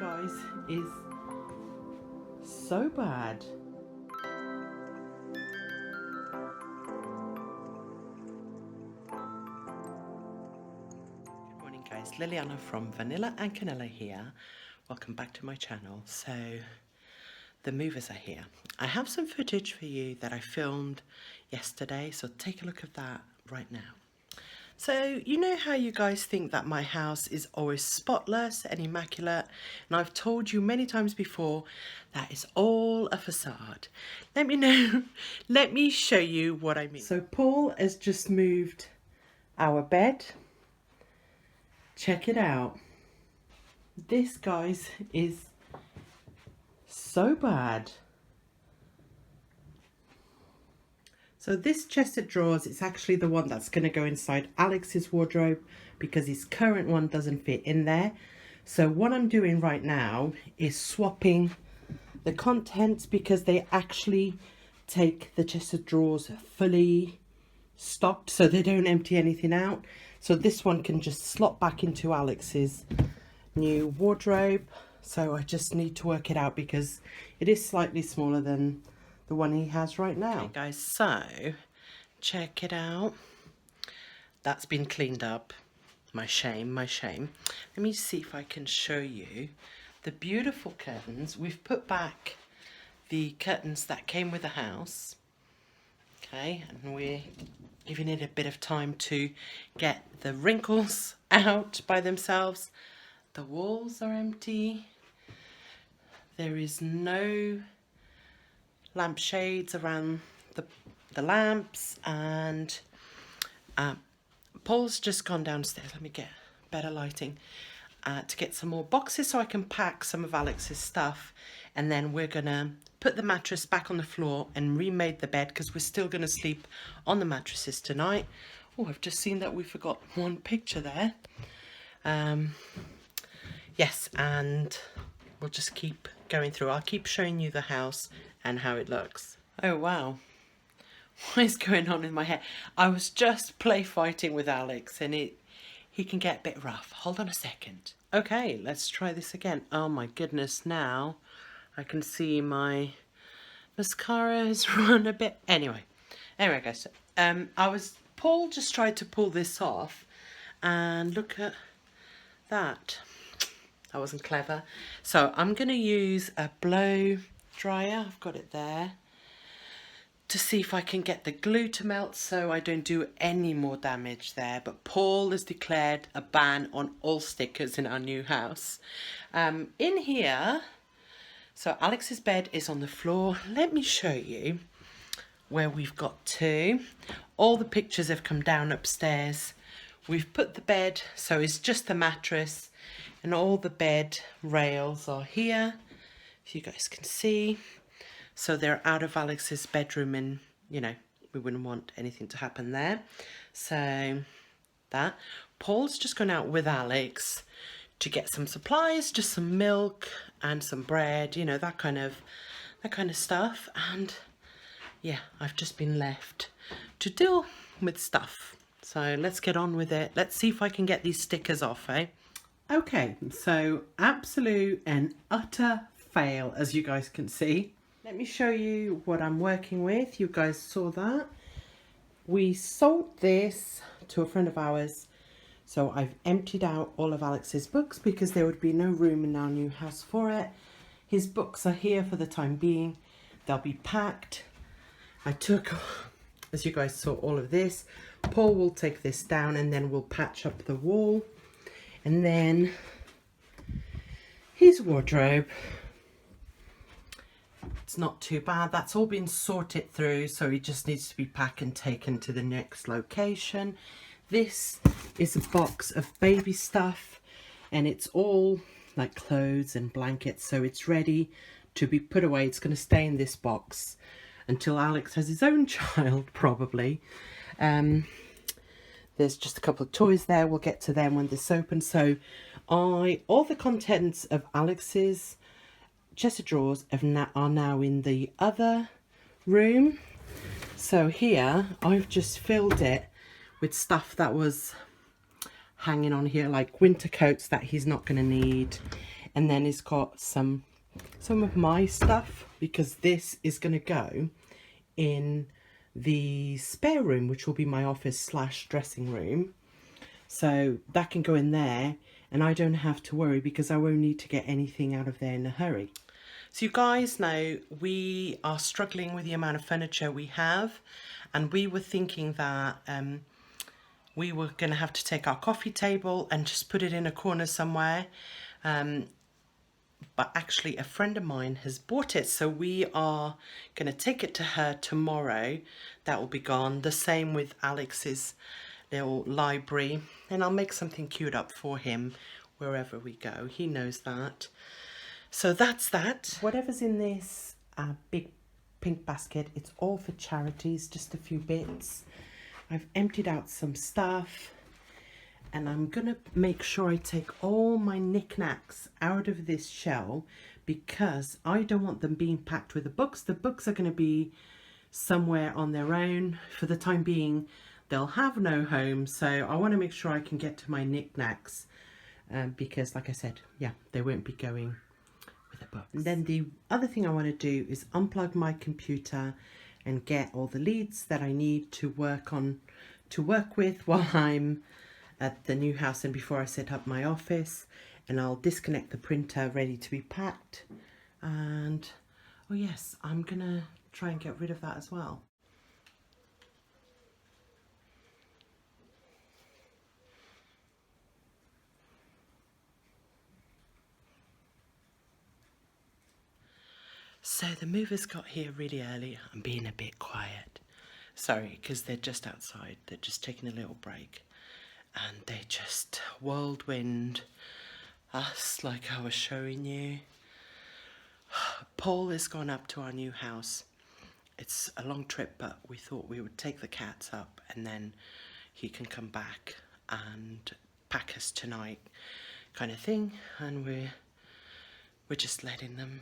guys, is so bad. Good morning guys, Liliana from Vanilla and Canela here. Welcome back to my channel. So the movers are here. I have some footage for you that I filmed yesterday, so take a look at that right now. So you know how you guys think that my house is always spotless and immaculate, and I've told you many times before that is all a facade. Let me show you what I mean. So Paul has just moved our bed. Check it out. This, guys, is so bad. So this chest of drawers is actually the one that's going to go inside Alex's wardrobe because his current one doesn't fit in there. So what I'm doing right now is swapping the contents because they actually take the chest of drawers fully stocked, so they don't empty anything out. So this one can just slot back into Alex's new wardrobe. So I just need to work it out because it is slightly smaller than the one he has right now. Okay guys, so check it out. That's been cleaned up. My shame, my shame. Let me see if I can show you the beautiful curtains. We've put back the curtains that came with the house. Okay, and we're giving it a bit of time to get the wrinkles out by themselves. The walls are empty. There is no lampshades around the lamps, and Paul's just gone downstairs. Let me get better lighting to get some more boxes so I can pack some of Alex's stuff, and then we're gonna put the mattress back on the floor and remade the bed because we're still gonna sleep on the mattresses tonight. Oh, I've just seen that we forgot one picture there. Yes, and we'll just keep going through. I'll keep showing you the house and how it looks. Oh wow, what is going on in my hair? I was just play fighting with Alex and he can get a bit rough. Hold on a second. Okay, let's try this again. Oh my goodness, now I can see my mascara has run a bit. Anyway guys, Paul just tried to pull this off and look at that. That wasn't clever. So I'm going to use a blow dryer, I've got it there, to see if I can get the glue to melt so I don't do any more damage there. But Paul has declared a ban on all stickers in our new house. In here, so Alex's bed is on the floor. Let me show you where we've got to. All the pictures have come down upstairs. We've put the bed, so it's just the mattress, and all the bed rails are here, if you guys can see. So they're out of Alex's bedroom, and you know, we wouldn't want anything to happen there. So that. Paul's just gone out with Alex to get some supplies, just some milk and some bread, you know, that kind of stuff. And yeah, I've just been left to deal with stuff. So let's get on with it. Let's see if I can get these stickers off, eh? Okay, so absolute and utter fail, as you guys can see. Let me show you what I'm working with. You guys saw that. We sold this to a friend of ours. So I've emptied out all of Alex's books because there would be no room in our new house for it. His books are here for the time being. They'll be packed. I took, as you guys saw, all of this. Paul will take this down and then we'll patch up the wall. And then his wardrobe, it's not too bad. That's all been sorted through, so he just needs to be packed and taken to the next location. This is a box of baby stuff, and it's all like clothes and blankets, so it's ready to be put away. It's going to stay in this box until Alex has his own child, probably. There's just a couple of toys there. We'll get to them when this opens. So all the contents of Alex's chest of drawers are now in the other room. So here I've just filled it with stuff that was hanging on here, like winter coats that he's not going to need, And then it's got some of my stuff, because this is going to go in the spare room, which will be my office / dressing room. So that can go in there, and I don't have to worry because I won't need to get anything out of there in a hurry. So you guys know we are struggling with the amount of furniture we have, and we were thinking that we were going to have to take our coffee table and just put it in a corner somewhere. But actually a friend of mine has bought it, so we are going to take it to her tomorrow. That will be gone. The same with Alex's little library, and I'll make something cute up for him wherever we go. He knows that. So that's that. Whatever's in this big pink basket, it's all for charities, just a few bits. I've emptied out some stuff, and I'm gonna make sure I take all my knickknacks out of this shell, because I don't want them being packed with the books. The books are gonna be somewhere on their own. For the time being, they'll have no home, so I want to make sure I can get to my knickknacks, because like I said, yeah, they won't be going with the books. And then the other thing I want to do is unplug my computer and get all the leads that I need to work with while I'm at the new house and before I set up my office. And I'll disconnect the printer, ready to be packed. And oh yes, I'm gonna try and get rid of that as well. So the movers got here really early. I'm being a bit quiet. Sorry, because they're just outside. They're just taking a little break. And they just whirlwind us like I was showing you. Paul has gone up to our new house. It's a long trip, but we thought we would take the cats up and then he can come back and pack us tonight, kind of thing. And we're just letting them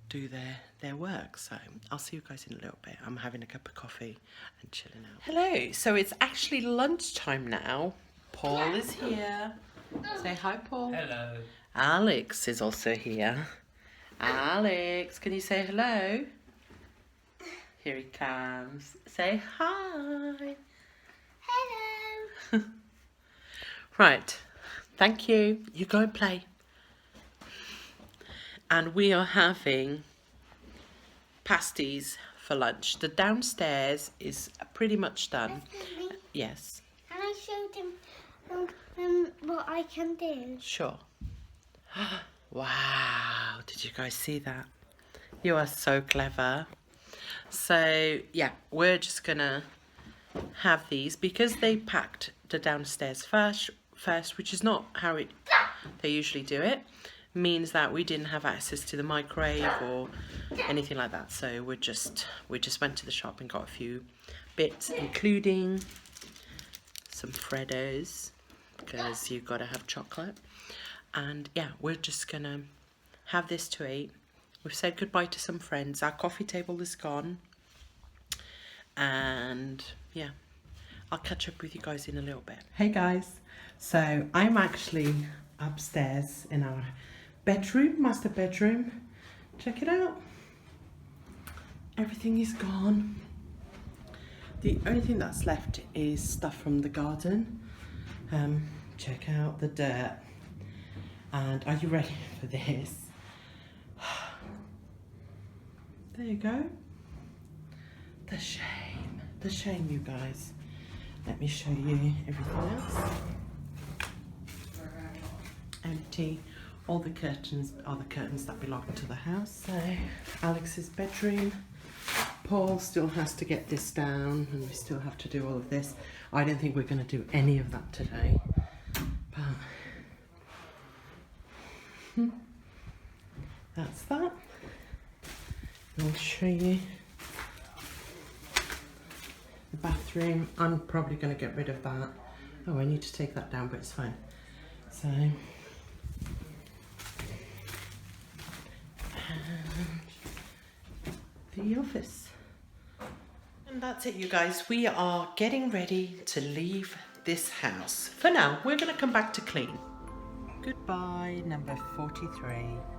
do their work. So I'll see you guys in a little bit. I'm having a cup of coffee and chilling out. Hello. So it's actually lunchtime now. Paul is here. Say hi, Paul. Hello. Alex is also here. Alex, can you say hello? Here he comes. Say hi. Hello. Right. Thank you. You go and play. And we are having pasties for lunch. The downstairs is pretty much done. Excuse me. Yes. Can I show them what I can do? Sure. Wow. Did you guys see that? You are so clever. So, yeah, we're just going to have these because they packed the downstairs first, which is not how they usually do it. Means that we didn't have access to the microwave or anything like that, so we just went to the shop and got a few bits, including some Freddos, because you've got to have chocolate. And yeah, we're just gonna have this to eat. We've said goodbye to some friends. Our coffee table is gone, and yeah, I'll catch up with you guys in a little bit. Hey guys, so I'm actually upstairs in our bedroom, master bedroom. Check it out. Everything is gone. The only thing that's left is stuff from the garden. Check out the dirt. And are you ready for this? There you go. The shame, you guys. Let me show you everything else. Empty. All the curtains are the curtains that belong to the house. So, Alex's bedroom. Paul still has to get this down, and we still have to do all of this. I don't think we're going to do any of that today. But that's that. I'll show you the bathroom. I'm probably going to get rid of that. Oh, I need to take that down, but it's fine. So, the office. And that's it, you guys. We are getting ready to leave this house. For now, we're going to come back to clean. Goodbye, number 43.